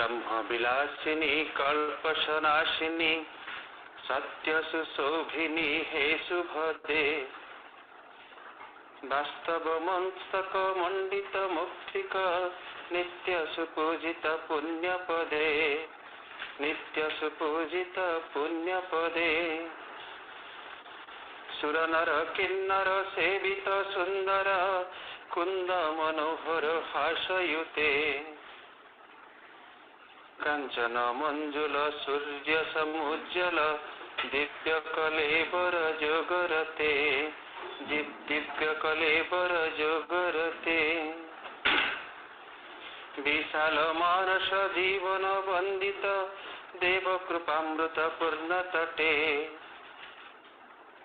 ब्रह्म विलासिनी कल्पशनाशिनी सत्य सुशोभिनी हे शुभदे वास्तव मंस्तक मंडित मुक्तिक नित्य सुपूजित पुण्यपदे नित्य सुपूजित पुण्यपदे सुर नर किन्नर सेवित सुंदर कुंद मनोहर हासयुते कांचन मंजुल सूर्य समुज्जल दिव्य कलेबर जोगरते दिव्य कलेबर जोगरते विशाल मानस जीवन वंदित देव कृपामृत पूर्ण तटे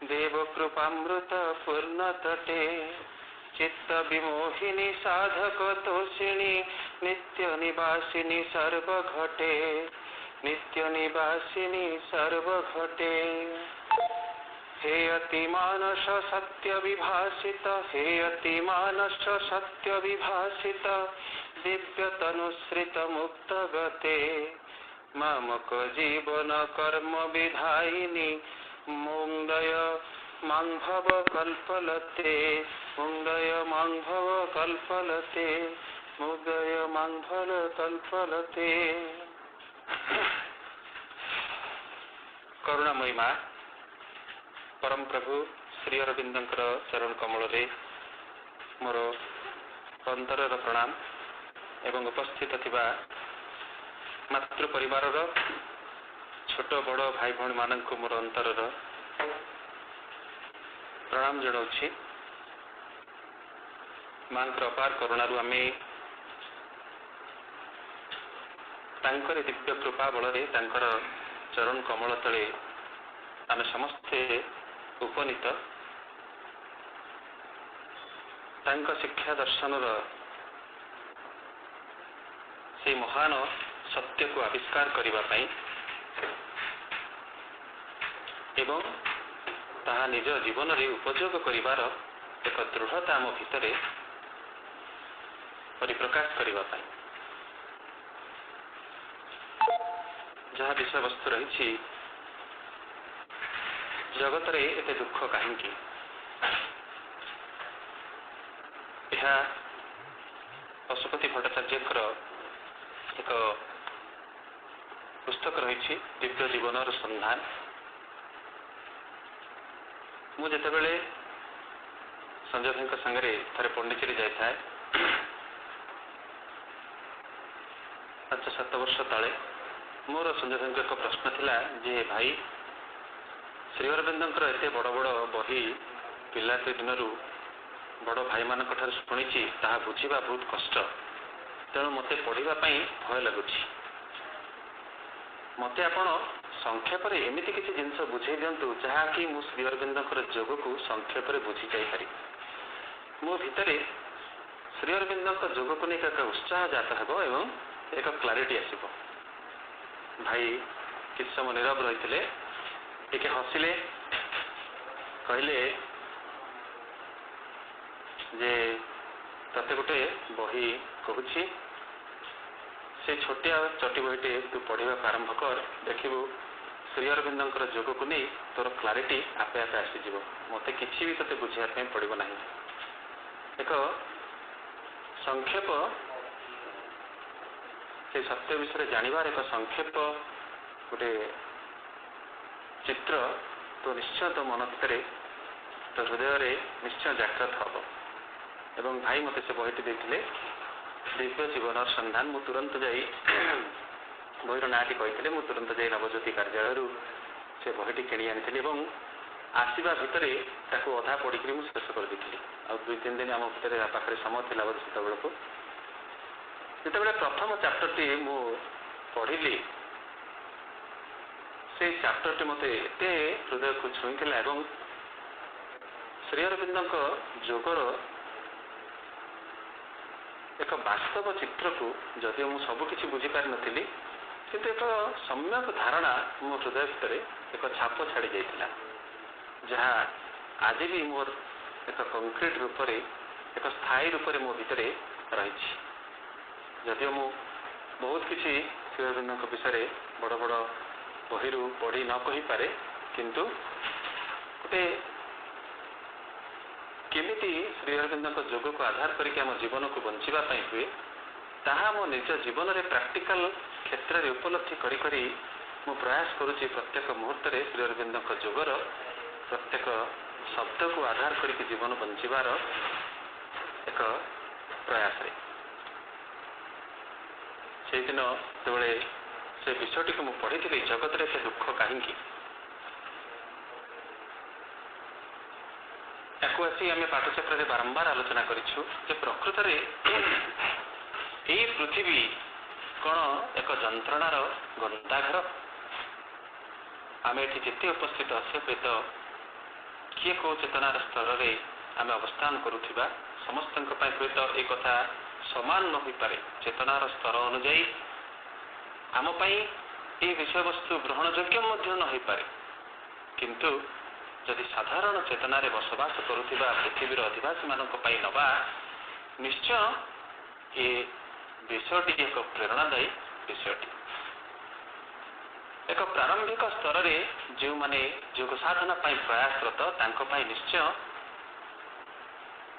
देव कृपामृत पूर्ण तटे चित्त विमोहिनी साधक तोषिणी नित्य निवासिनी सर्वघटे नित्य निवासिनी सर्वघटे हे अति मानस सत्य विभासित हे अति मानस सत्य विभासित दिव्य तनुश्रित मुक्त गते मामक जीवन कर्म विधायिनी मुंदय मांभव कल्पलते मुंदय मांभव कल्पलते मुदय मांभव कल्पलते। करुणामयी माँ परम प्रभु श्री अरविंदंकर चरण कमल रे मोर अंतर प्रणाम एवं उपस्थित थिबा मातृ परिवार छोट बड़ भाई भौणी मानक मोर अंतर प्रणाम जनाऊँ। मां अपार करुणारू आमे तांकर दिव्य कृपा बल तांकर चरण कमल तले आमे समस्ते उपनीत तांक शिक्षा दर्शन से महान सत्य को आविष्कार करने एवं ताहा निज जीवन रे उपयोग करिवार एक दृढ़ता आम भितर परिप्रकाश करने जहाँ विषय वस्तु रही जगत रे एते दुख कहीं पशुपति भट्टाचार्य एक पुस्तक रही दिव्य जीवन संधान। मुझे संजय भाई संगे थे पंडिचेरी जाए 5-7 वर्ष तले मोर संजय भाई एक प्रश्न थिला जे भाई श्री अरविंदंकर एते बड़ बड़ बही पिलाटी दिन बड़ भाई मान शुणी ताहा बुझा बहुत कष्ट तेणु मत पढ़ा भय लगुच मत आपण संक्षेप एमती किसी जिनस बुझे दिंतु जहाँकि मु श्री अरविंदंकर जोग को संक्षेप बुझी जापरि मो भितर श्री अरविंदंक जोग को नहीं एक उत्साह जात हो एवं एक क्लारिटी आसब। भाई किस समय नीरव रही टे हसिले कहले जे तते गोटे बही कहूँ से छोटिया चटी बहीटे तू पढ़ा आरंभ कर देखू श्री अरविंदंकर जोग को नहीं तोर क्लारिटी आपे आपे आसीज मत कि भी ते बुझापी पड़ो ना एक संक्षेप से सत्य विषय जानवर एक संक्षेप गोटे चित्र तो निश्चय तो मन भितर तो हृदय निश्चय जागृत हम एवं भाई मत से बहीटी देते दिव्य जीवन संधान मु तुरंत जाई बहीर नाटी कही मु तुरंत जाई नवज्योति कार्यालय से बहीटी किणी आनी आसवा भितर ताकू अधा पढ़ी मुझे शेष कर दी आ 2-3 दिन आम भर पाखे समय थी से बेलू जिते प्रथम चैप्टर टी मु पढ़ी से चैप्टर टी मत एत हृदय को छुई श्री अरविंदंक जोगर एक वास्तव चित्र को जदि मु सबकि बुझीपार नी किंतु एक सम्यक धारणा मो हृदय भितर एक छाप छाड़ी जाइथिला जहाँ आज भी मोर एक कंक्रीट रूप से एक स्थायी रूप से मो भितर रही जदि मु बहुत किसी श्री अरविंद विषय बड़ बड़ बही पढ़ी न कही पारे किंतु गोटे केमिति श्री अरविंद जोग को आधार करके आम जीवन को बंचापी हुए ताहा मो निज जीवन में प्रैक्टिकल क्षेत्र में उपलब्धि करी मु प्रयास करुच्ची प्रत्येक मुहूर्त में श्री अरविंद जोगर प्रत्येक शब्द को आधार करके जीवन बंचार एक प्रयास से दिन जो से विषयटी को मुझे पढ़ी जगत रे से दुख कहीं याकू आसी आम पाठचक्र बारंबार आलोचना करूँ प्रकृत यही पृथ्वी कौन एक जंत्रणार गंताघर आम ये जिते उपस्थित अच्छे हुए तो किए कौ चेतनार स्तर में आम अवस्थान करुवा समस्त हुए तो ये कथा समान न हो पारे चेतनार स्तर अनुजाई आमपाई ये विषय वस्तु ग्रहण योग्य न हो पारे किंतु जदि साधारण चेतनार बसवास करुवा पृथ्वीर अधिवासी मानक नवा निश्चय ये विषयटी एक प्रेरणादायी विषयटी एक प्रारंभिक स्तर में जो माने योग साधना प्रयासरत निश्चय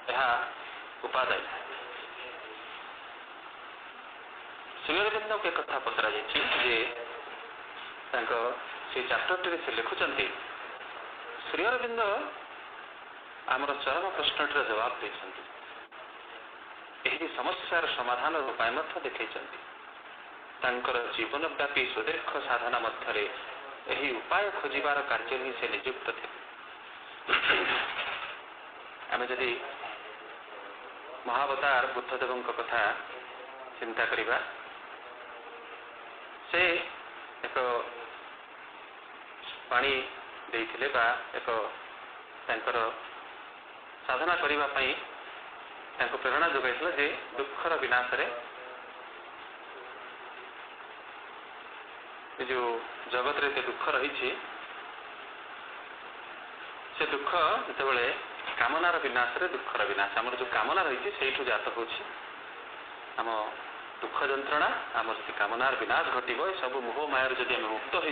यह उपादायी श्री अरविंद को एक कथा पचरा से चैप्टर से लिखुंट श्री अरविंद आमर चरम प्रश्नटर जवाब देते समस्यार समाधान उपाय देखते जीवनव्यापी सुदीर्घ साधना मध्य उपाय खोजार कार्य ही से नियुक्त थे आम जदि महावतार बुद्धदेव कथा चिंता करवा से एक पानी देइथिले बा एक साधना करने प्रेरणा जोगाई जे दुखर विनाश जो जगत रे दुख रही से दुख जिते कामनार विनाश रे दुखर विनाश आमर जो कामना रही से जात हो दुख जंत्रणा आम जी कामनार विनाश घट सब मोह मायर जदि आम मुक्त हो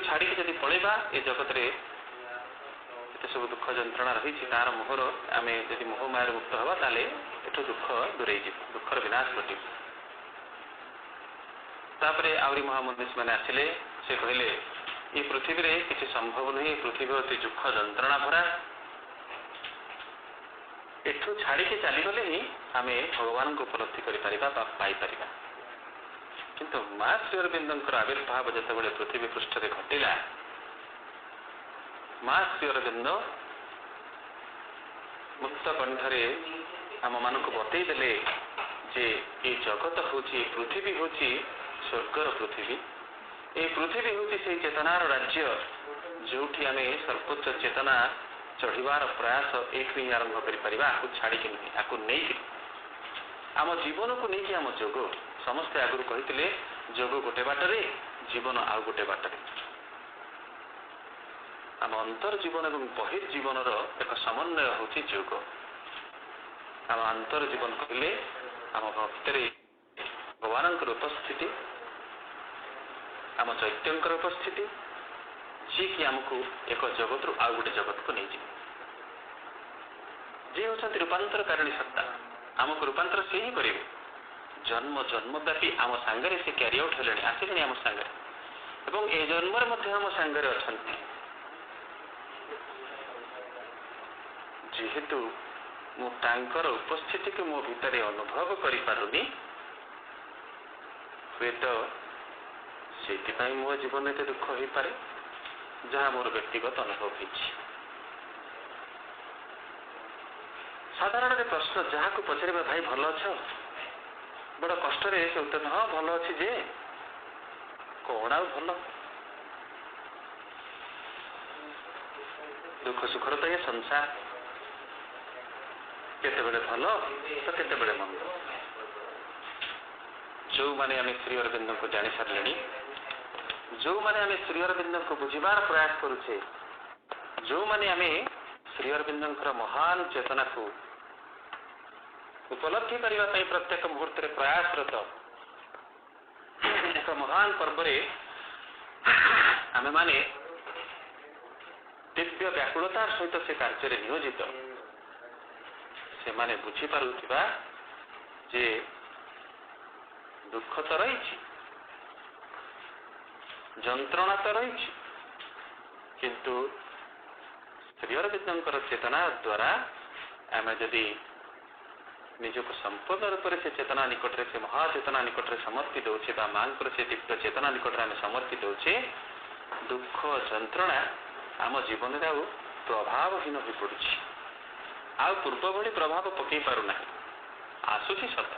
छाड़ी जदि पलैबा ये जगत रे ये सब दुख जंत्रणा रही तार मोहर आम जदि मोह मायर मुक्त हवा ताले एठू दुख दूरे दुखर विनाश घट तापरे आवरी महामुनीष मैंने आसिले से कहले ये पृथ्वी रे किसी संभव नहीं पृथ्वी अति दुख जंत्रणा भरा एठू छाड़ी चलीगले ही आम भगवान को उपलब्धि कर किंतु माँ श्री अरविंद आविर्भाव जिते पृथ्वी पृष्ठ से घटिला माँ श्री अरविंद मुक्त कंठरे आम मान बतईदे जे ये जगत हूँ पृथ्वी हूँ स्वर्गर पृथ्वी ये पृथ्वी हूँ से चेतनार राज्य जो आम सर्वोच्च चेतना चढ़ार प्रयास एक आरंभ कर छाड़ी नहीं आम जीवन को लेकिन आम जोग समस्ते आगुरी कहते जोग गोटे बाटरे जीवन आउ गोटे बाटरे आम अंतर जीवन और बहिर्जीवन एक समन्वय हूँ जोग आम अंतर जीवन कहले आम भक्ति भगवान उपस्थिति आम चैत्य उपस्थिति जी कि आमको एक जगत रु आउ गोटे जगत को नहीं जी होती रूपांतरकारिणी सत्ता आमको रूपांतर से ही करेंगे जन्म जन्मव्यापी आम सांगरे से क्यारी आउट हेले आसिले आम सांगरे एवं ए जन्म आम सांगरे अच्छा जेहेतु मुझर उपस्थिति को मो भितर अनुभव करि पारुनी हुए तो से मो जीवन एत दुख हो पारे जहाँ मोर व्यक्तिगत अनुभव होती साधारण प्रश्न जहाँ को पचारे भाई भल अच्छ बड़ कष्ट से उत्तर हाँ भल अच्छी जे कौन आ भल दुख सुखर तो ये संसार केते भल तो केते मंद जो माने आम श्री अरविंद को जानी सारे जो माने आम श्री अरविंद को बुझार प्रयास करुचे जो माने आम श्री अरविंद महान चेतना को उपलब्धि करने प्रत्येक मुहूर्त प्रयासरत ଏକ ମହାନ ପର୍ବରେ ଆମେମାନେ ଦିବ୍ୟ ବ୍ୟାକୁଳତାର ସହିତ ସେ କାର୍ଯ୍ୟରେ ନିୟୋଜିତ ସେମାନେ ବୁଝିପାରୁଥିବା ଯେ ଦୁଃଖ ତ ରହିଛି, ଯନ୍ତ୍ରଣା ତ ରହିଛି, କିନ୍ତୁ ଶ୍ରୀ ଅରବିନ୍ଦଙ୍କର ଚେତନା ଦ୍ୱାରା ଆମେ ଯଦି ନିଜକୁ ସମ୍ପୂର୍ଣ୍ଣ ରୂପରେ ସେ ଚେତନା ନିକଟରେ, ସେ ମହାଚେତନା ନିକଟରେ ସମର୍ପି ଦେଉଛେ ବା ମାଙ୍କର ସେ ଦିବ୍ୟ ଚେତନା ନିକଟରେ ଆମେ ସମର୍ପି ଦେଉଛେ, ଦୁଃଖ ଯନ୍ତ୍ରଣା ଆମ ଜୀବନରେ ଆଉ ପ୍ରଭାବହୀନ ହୋଇପଡ଼ୁଛି, ଆଉ ପୂର୍ବ ଭଳି ପ୍ରଭାବ ପକାଇ ପାରୁନାହିଁ। ଆସୁଛି ସତ,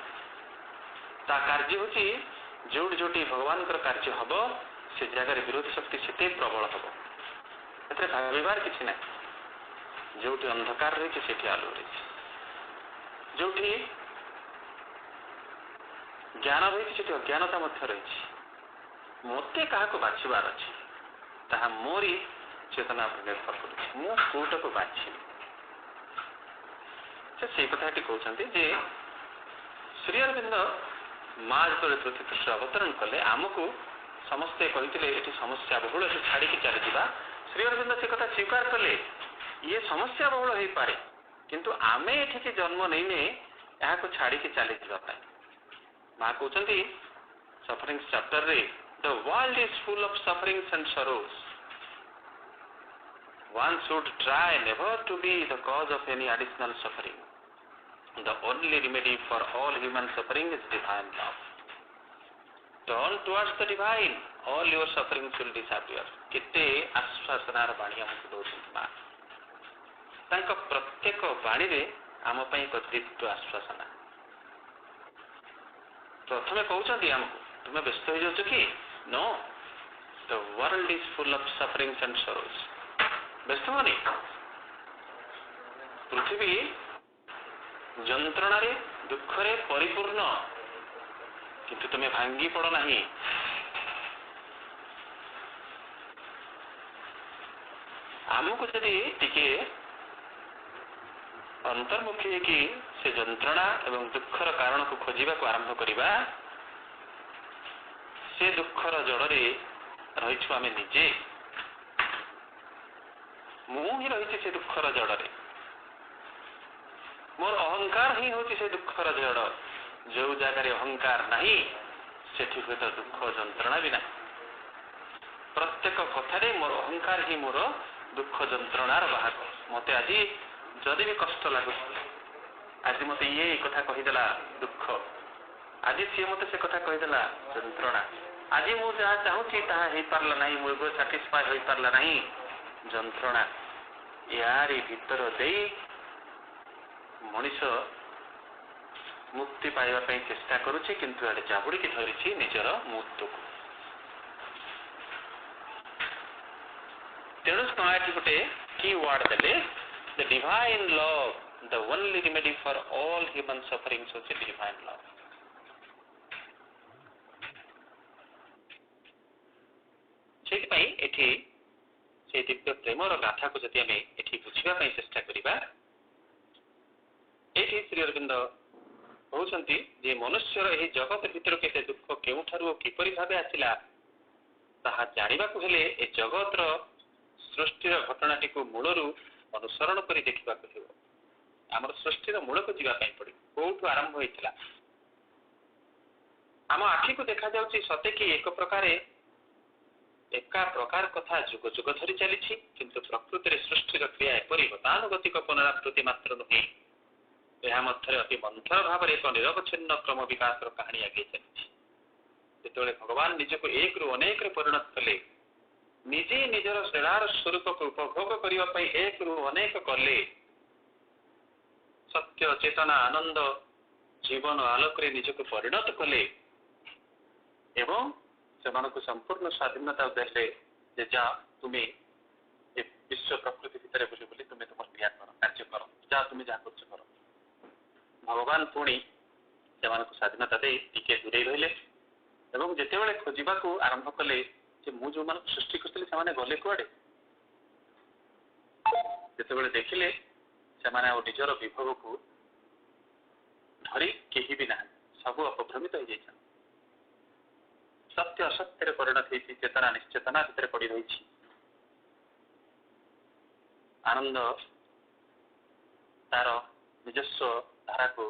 ତା କାର୍ଯ୍ୟ ହେଉଛି ଯୋଉଠି ଯୋଉଠି ଭଗବାନଙ୍କର କାର୍ଯ୍ୟ ହବ ସେ ଜାଗାରେ ବିରୋଧୀ ଶକ୍ତି ସେତେ ପ୍ରବଳ ହବ। ଏଥିରେ ଭାବିବାର କିଛି ନାହିଁ। ଯୋଉଠି ଅନ୍ଧକାର ରହିଛି ସେଠି ଆଲୋକ ରହିଛି, ଯୋଉଠି ଜ୍ଞାନ ରହିଛି ସେଠି ଅଜ୍ଞାନତା ମଧ୍ୟ ରହିଛି। ମୋତେ କାହାକୁ ବାଛିବାର ଅଛି ତାହା ମୋରି ଚେତନା ଉପରେ ନିର୍ଭର କରୁଛି, ମୁଁ କୋଉଟାକୁ ବାଛିବି। ସେ ସେଇ କଥାଟି କହୁଛନ୍ତି ଯେ ଶ୍ରୀ ଅରବିନ୍ଦ ମା ଯେତେବେଳେ ପୃଥ୍ୱୀ ପୃଷ୍ଠରେ ଅବତରଣ କଲେ ଆମକୁ ସମସ୍ତେ କହିଥିଲେ ଏଠି ସମସ୍ୟା ବହୁଳ, ଏଠି ଛାଡ଼ିକି ଚାଲିଯିବା। ଶ୍ରୀ ଅରବିନ୍ଦ ସେ କଥା ସ୍ୱୀକାର କଲେ, ଇଏ ସମସ୍ୟା ବହୁଳ ହେଇପାରେ କିନ୍ତୁ ଆମେ ଏଠିକି ଜନ୍ମ ନେଇନେ ଏହାକୁ ଛାଡ଼ିକି ଚାଲିଯିବା ପାଇଁ। ମା କହୁଛନ୍ତି ସଫରିଂସ୍ ଚାପ୍ଟରରେ, the world is full of sufferings and sorrows. One should try never to be the cause of any additional suffering. The only remedy for all human suffering is divine love. Turn towards the divine, all your sufferings will disappear. କେତେ ଆଶ୍ୱାସନାର ବାଣୀ ଆମକୁ ଦେଉଛନ୍ତି ମା। ତାଙ୍କ ପ୍ରତ୍ୟେକ ବାଣୀରେ ଆମ ପାଇଁ ଏକ ଦିବ୍ୟ ଆଶ୍ୱାସନା। ପ୍ରଥମେ କହୁଛନ୍ତି ଆମକୁ ତୁମେ ବ୍ୟସ୍ତ ହେଇଯାଉଛ କି? No, the world is full of sufferings and sorrows. ବ୍ୟସ୍ତ ହୁଅନି, ପୃଥିବୀ ଯନ୍ତ୍ରଣାରେ ଦୁଃଖରେ ପରିପୂର୍ଣ୍ଣ, କିନ୍ତୁ ତୁମେ ଭାଙ୍ଗି ପଡ଼ ନାହିଁ। ଆମକୁ ଯଦି ଟିକେ ଅନ୍ତର୍ମୁଖୀ ହେଇକି ସେ ଯନ୍ତ୍ରଣା ଏବଂ ଦୁଃଖର କାରଣକୁ ଖୋଜିବାକୁ ଆରମ୍ଭ କରିବା, ସେ ଦୁଃଖର ଜଡ଼ରେ ରହିଛୁ ଆମେ ନିଜେ। ମୁଁ ହିଁ ରହିଛି ସେ ଦୁଃଖର ଜଡ଼ରେ, ମୋର ଅହଙ୍କାର ହିଁ ହେଉଛି ସେ ଦୁଃଖର ଜଡ଼। ଯୋଉ ଜାଗାରେ ଅହଙ୍କାର ନାହିଁ ସେଠି ହୁଏତ ଦୁଃଖ ଯନ୍ତ୍ରଣା ବି ନାହିଁ। ପ୍ରତ୍ୟେକ କଥାରେ ମୋର ଅହଙ୍କାର ହିଁ ମୋର ଦୁଃଖ ଯନ୍ତ୍ରଣାର ବାହକ। ମୋତେ ଆଜି ଯଦି ବି କଷ୍ଟ ଲାଗୁଛି, ଆଜି ମୋତେ ଇଏ ଏଇ କଥା କହିଦେଲା ଦୁଃଖ, ଆଜି ସିଏ ମୋତେ ସେ କଥା କହିଦେଲା ଯନ୍ତ୍ରଣା, ଆଜି ମୁଁ ଯାହା ଚାହୁଁଛି ତାହା ହେଇପାରିଲା ନାହିଁ, ମୁଁ ଏବେ ସାଟିସ୍ଫାଏ ହୋଇପାରିଲା ନାହିଁ, ଯନ୍ତ୍ରଣା। ୟାରି ଭିତର ଦେଇ ମଣିଷ ମୁକ୍ତି ପାଇବା ପାଇଁ ଚେଷ୍ଟା କରୁଛି, କିନ୍ତୁ ଆଡ଼େ ଜାବୁଡ଼ିକି ଧରିଛି ନିଜର ମୃତ୍ୟୁକୁ। ତେଣୁ ଏଠି ଗୋଟେ କି ୱାର୍ଡ ଦେଲେ, the divine love, the only remedy for all human sufferings ହେଉଛି divine love। ସେଇଥିପାଇଁ ଏଠି ସେ ଦିବ୍ୟ ପ୍ରେମର ଗାଥାକୁ ଯଦି ଆମେ ଏଠି ବୁଝିବା ପାଇଁ ଚେଷ୍ଟା କରିବା, ଏଠି ଶ୍ରୀ ଅରବିନ୍ଦ କହୁଛନ୍ତି ଯେ ମନୁଷ୍ୟର ଏହି ଜଗତ ଭିତରକୁ ଏତେ ଦୁଃଖ କେଉଁଠାରୁ ଓ କିପରି ଭାବେ ଆସିଲା ତାହା ଜାଣିବାକୁ ହେଲେ ଏ ଜଗତର ସୃଷ୍ଟିର ଘଟଣାଟିକୁ ମୂଳରୁ ଅନୁସରଣ କରି ଦେଖିବାକୁ ହେବ। ଆମର ସୃଷ୍ଟିର ମୂଳକୁ ଯିବା ପାଇଁ ପଡ଼ିବ, କୋଉଠୁ ଆରମ୍ଭ ହୋଇଥିଲା। ଆମ ଆଖିକୁ ଦେଖାଯାଉଛି ସତେ କି ଏକା ପ୍ରକାର କଥା ଯୁଗ ଯୁଗ ଧରି ଚାଲିଛି, କିନ୍ତୁ ପ୍ରକୃତିରେ ସୃଷ୍ଟିର କ୍ରିୟା ଏପରି ଗତାନୁଗତିକ ପୁନରାବୃତ୍ତି ମାତ୍ର ନୁହେଁ, ଏହା ମଧ୍ୟରେ ଅତି ମନ୍ଥର ଭାବରେ ଏକ ନିରବଚ୍ଛିନ୍ନ କ୍ରମ ବିକାଶର କାହାଣୀ ଆଗେଇ ଚାଲିଛି। ଯେତେବେଳେ ଭଗବାନ ନିଜକୁ ଏକରୁ ଅନେକରେ ପରିଣତ କଲେ, ନିଜେ ନିଜର ଶ୍ରେଣାର ସ୍ୱରୂପକୁ ଉପଭୋଗ କରିବା ପାଇଁ ଏକରୁ ଅନେକ କଲେ, ସତ୍ୟ ଚେତନା ଆନନ୍ଦ ଜୀବନ ଆଲୋକରେ ନିଜକୁ ପରିଣତ କଲେ ଏବଂ ସେମାନଙ୍କୁ ସମ୍ପୂର୍ଣ୍ଣ ସ୍ୱାଧୀନତା ଦେଲେ ଯେ ଯା ତୁମେ ଏ ବିଶ୍ୱ ପ୍ରକୃତି ଭିତରେ ବୁଲି ବୁଲି ତୁମେ ତୁମର କ୍ରିୟା କର, କାର୍ଯ୍ୟ କର, ଯାହା ତୁମେ ଯାହା କରୁଛ କର। ଭଗବାନ ପୁଣି ସେମାନଙ୍କୁ ସ୍ୱାଧୀନତା ଦେଇ ଟିକେ ଦୂରେଇ ରହିଲେ ଏବଂ ଯେତେବେଳେ ଖୋଜିବାକୁ ଆରମ୍ଭ କଲେ ଯେ ମୁଁ ଯୋଉମାନଙ୍କୁ ସୃଷ୍ଟି କରିଥିଲି ସେମାନେ ଗଲେ କୁଆଡ଼େ, ଯେତେବେଳେ ଦେଖିଲେ ସେମାନେ ଆଉ ନିଜର ବିଭବକୁ ଧରି କେହି ବି ନାହାନ୍ତି, ସବୁ ଅପଭ୍ରମିତ ହେଇଯାଇଛନ୍ତି। ତ सत्य असत्य परिणत होती चेतना निश्चेतना भितर पड़ रही आनंद तार निजस्व धारा को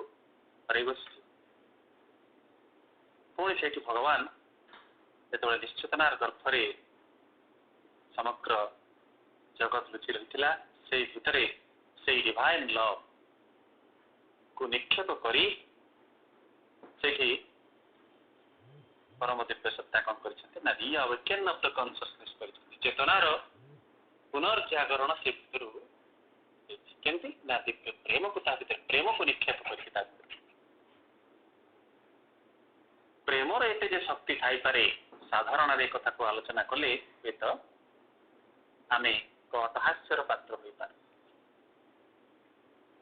हर बसुची पुणी से भगवान जो निश्चेतनार गर्भरे समग्र जगत लुचि रही से भितर से डिवाइन लव को निक्षेप करी से परम दिव्य सत्ता कौन कर रीअवेकन ऑफ द कॉन्शियसनेस कर चेतनार पुनर्जागरण से भितर केमती ना दिव्य प्रेम को प्रेम को निक्षेप कर प्रेमर एते जे शक्ति थाई पारे साधारण कथा को आलोचना कले तो आम अपहास्यर पात्र हो पारे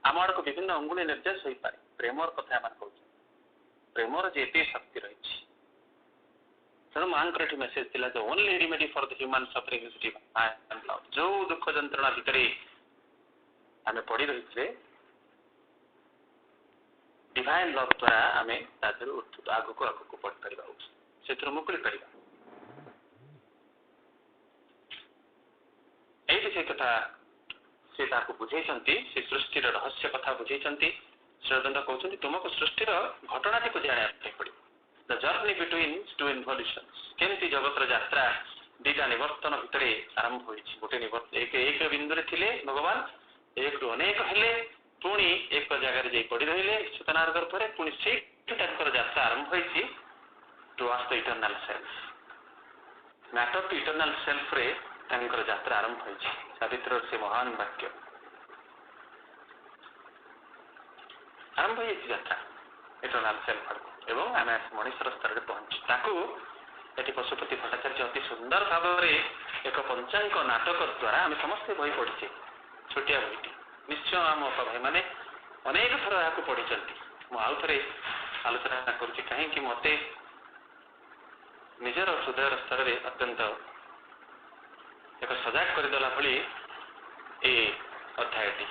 आम आड़ को विभिन्न अंगुली निर्देश हो पारे प्रेमर कथा कहूँ प्रेमर जे एते शक्ति रही तेणु माँ मेसेज थिला जो only remedy for the human suffering is divine love जो दुख जंत्रणा भितर आम पड़ रही डिवाइन लव द्वारा आम आगक आगक बढ़ पार से मुकुली पार ये कथा से बुझे से सृष्टि रहस्य कथा बुझे श्रीअरविंद कहते तुमको सृष्टि घटना को जाना पड़े द जर्नी बिटवीन टू इनवल्यूशंस केमती जगतर यात्रा दीटा निवर्तन भितर आरंभ हो गोटे एक बिंदु थे भगवान एक रु अनेक हेले पुणी एक जगार जा पड़ रही चेतनार गर्भरे पुणी से यात्रा आरंभ हो towards the eternal self matter to eternal self रे यात्रा आरंभ हो सावित्र से महान वाक्य आरंभ हो यात्रा इटर्नल सेल्फ एवं आम मनुष्यर स्तर में पहुंची ये पशुपति भट्टाचार्य अति सुंदर भाव में एक पंचांग नाटक द्वारा आम समस्ते बही पढ़ीचे छोटिया बहीटी निश्चय आम भाई मैंने अनेक थर यहाँ पढ़ी मुझे आलोचना करुँच कहीं मत निजर हृदय स्तर में अत्यंत एक सजाग करदेला भली ए अध्यायटी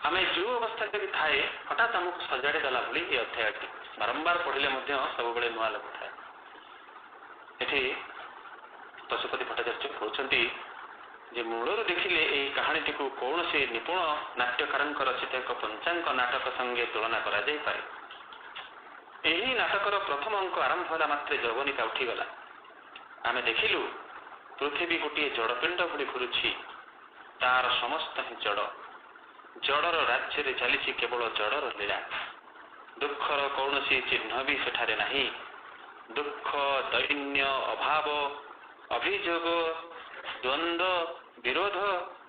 आम जो अवस्था भी थाए हठात आमको सजाड़ी देला भली ये अध्यायटी बारंबार पढ़ले सब नुआ लगुए ये पशुपति भट्टाचार्य कहते जे मूलर देखिले यही कहानीटी को कौन से निपुण नाट्यकार रचित एक पंचांग नाटक संगे तुलना करा जाय पारे यही नाटकर प्रथम अंक आरंभ होला मात्र जवनिका उठीगला आम देखिलु पृथ्वी गोटे जड़पिंड भली घुरुछि तार समस्त ही जड़ जड़र राज्य चली केवल जड़र लीला दुखर कौन चिन्ह भी सेठारे नहीं दुख दैन्य अभाव अभियोग द्वंद्व विरोध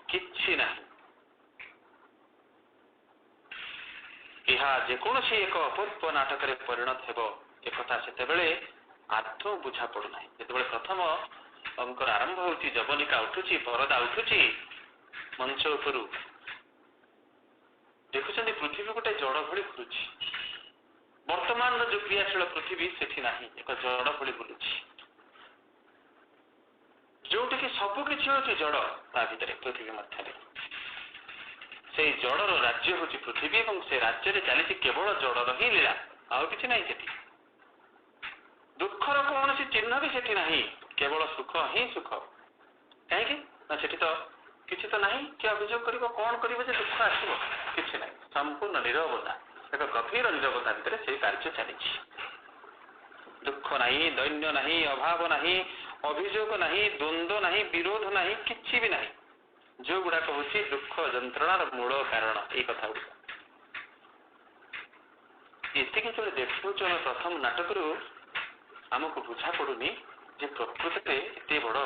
किछि नहीं यह जेकोसी एक अपूर्व नाटक परिणत हो एक से आदौ बुझा पड़ूना जो प्रथम अंकर आरंभ हो जवनिका उठुची परदा उठुची मंच उपरू देखुं पृथ्वी गोटे जड़ भली घुरुची वर्तमान जो क्रियाशील पृथ्वी से ना एक जड़ भली बुलूची जोटि कि सबकि हूँ जड़ ता भर पृथ्वी मध्य से जड़र राज्य हूँ पृथ्वी और से राज्य चली केवल जड़र ही लीला आउ कि ना दुखर कौन चिन्ह भी सेठी ना केवल सुख ही सुख कहीं से तो किसी तो नहीं कि अभियोग कर कौन कर दुख आसो कि ना संपूर्ण निरवता एक गभीर निरवता भितर से कार्य चली दुख नहीं दैन्य नहीं अभाव नहीं अभियोग नहीं द्वंद्व नहीं विरोध नहीं किसी भी नहीं जो गुड़ाक हूँ दुख जंत्रणार मूल कारण ये कथा गुड़ा ये जो देखु प्रथम नाटक आमको बुझा पड़ूनी जे प्रकृति में एत बड़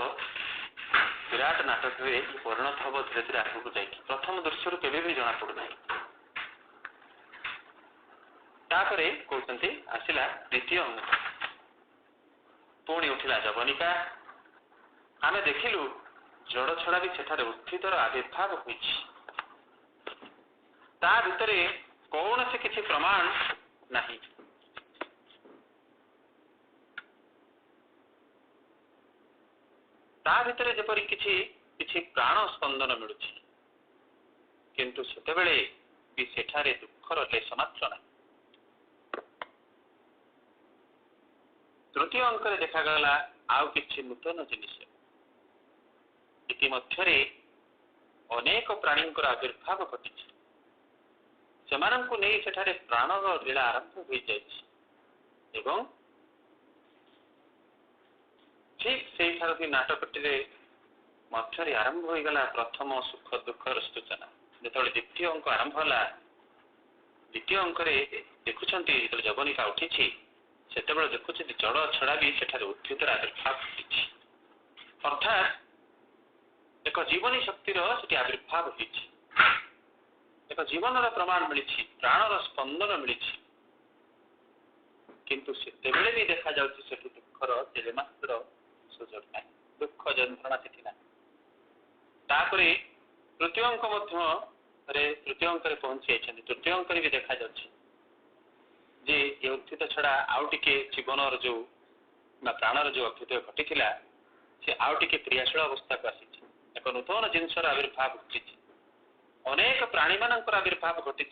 विराट नाटक परिणत हम धीरे धीरे आगे जा प्रथम दृश्य केवे भी जना पड़ूना कहते आसला द्वितीय अंक पुणी उठिला जवनिका आमे देखिलु जड़ छड़ा भी सेठारे उद्भिदर आविर्भाव होइछि ता भितरे कौन से किछि प्रमाण नहीं ता भितरे जेपरि किछि किछि प्राण स्पंदन मिलुछि किंतु सेतेबेले भी सेठारे दुखर लेश मात्र नहीं तृतीय अंक देखागला आउ किछि नूतन जिनिस इतिमध्यरे अनेक प्राणी आविर्भाव घटी से नहीं सेठारे प्राणर लीला आरंभ हो जाइए एवं ठीक से नाटकटी मध्य आरंभ हो गला प्रथम सुख दुखर सूचना जो द्वितीय अंक आरंभ है द्वितीय अंक देखुं जो जवनिका उठी से देखुं जड़ छड़ा भी सेठारे उद्भिदर आविर्भाव घटी अर्थात एक जीवनी शक्तिर से आविर्भाव हो एक जीवन प्रमाण मिली प्राणर स्पंदन मिली किंतु से भी देखा जाऊँगी दुखर तेलेमात्र सुजोग ना दुख जंत्रणा से ना तृतीय अंक तृतीय अंक पहुंची जाती तृतीय अंक भी देखा जे ये उद्भिद छड़ा आउ टिके जीवन जो प्राणर जो अभ्युदय घटी सी आउ टिके क्रियाशील अवस्था को आसी एक नूतन जिनसर आविर्भाव घटी अनेक प्राणी मान आविर्भाव घटी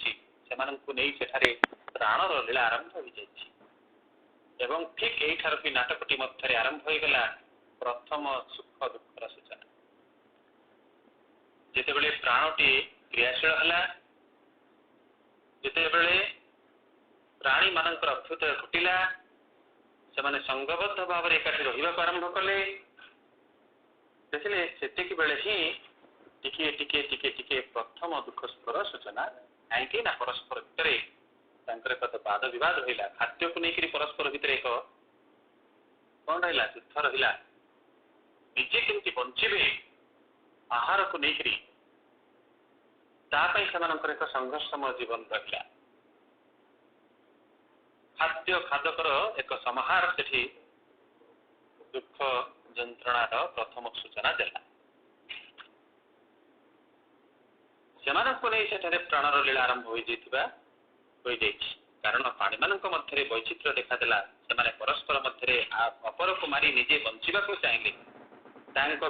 से प्राणर लीला आरंभ हो जाए ठीक यही नाटकटी मध्य आरंभ हो गला प्रथम सुख दुखर सूचना जिते प्राणटी क्रियाशील है जिते प्राणी मान अभ्युदय घटिला से संगबद्ध भाव एकाठी रहा आरंभ कले देखिले से बेले ही टिके टिके टिके टिके प्रथम दुख स्वर सूचना कहीं परस्पर भितर वाद विवाद रहा खाद्य को लेकर परस्पर भितर एक कौन रहा युद्ध रहा निजे केमती बंचे आहार को लेकर एक संघर्षमय जीवन रहा खाद्य खादकर एक समाहार से दुख जंत्रणार प्रथम सूचना देला से प्राणर लीला आरंभ हो कारण प्राणी मान मध्य वैचित्र देखादेला से परस्पर मध्य अपर को मारी निजे बंचा चाहिए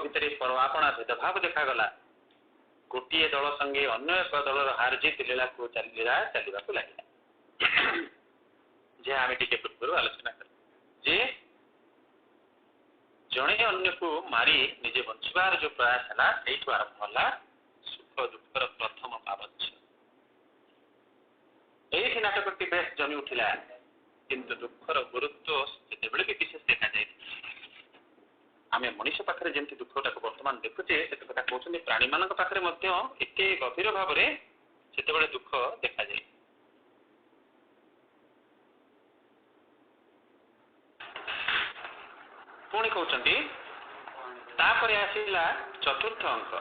भितर परआपणा भेदभाव देखागला गोटे दल संगे अन्य एक दलर हार जीत लीला को लीला चलने लगे जे आम टे पूर्व आलोचना कर जे जड़े अन्य को मारी निजे बंचार जो प्रयास है से आरंभ है सुख दुखर प्रथम पावच्छ यही नाटकटी बेस जमी उठिला किंतु दुखर गुरुत्व से भी विशेष देखा जाए आम मनीष पाखे जमी दुखटा को बर्तमान देखुचे से कहते प्राणी मान पाखे एत गभीर भाव से दुख देखा जाए पुणी कहते आसला चतुर्थ अंक